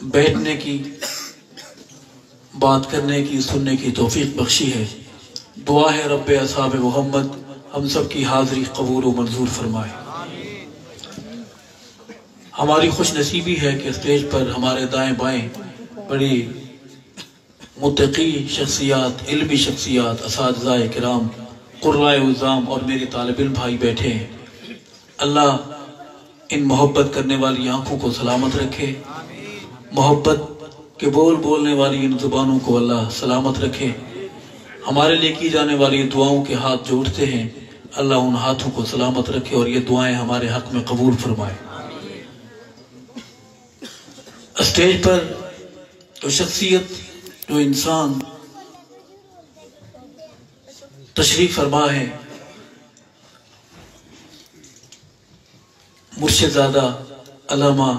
بیٹھنے کی، بات کرنے کی، سننے کی توفیق بخشی ہے۔ دعا ہے رب اصحاب محمد ہم سب کی حاضری قبول و منظور فرمائے۔ ہماری خوش نصیبی ہے کہ اسٹیج پر ہمارے دائیں بائیں بڑی متقی شخصیات، علمی شخصیات، اساتذہ کرام، قرائے عظام اور میرے طالب علم بھائی بیٹھے ہیں۔ اللہ ان محبت کرنے والی آنکھوں کو سلامت رکھے، محبت کے بول بولنے والی ان زبانوں کو اللہ سلامت رکھے۔ ہمارے لئے کی جانے والی دعاؤں کے ہاتھ جو اٹھتے ہیں، اللہ ان ہاتھوں کو سلامت رکھے اور یہ دعائیں ہمارے حق میں قبول فرمائے۔ اسٹیج پر جو شخصیت، جو انسان تشریف فرما ہے، مرشد زادہ علامہ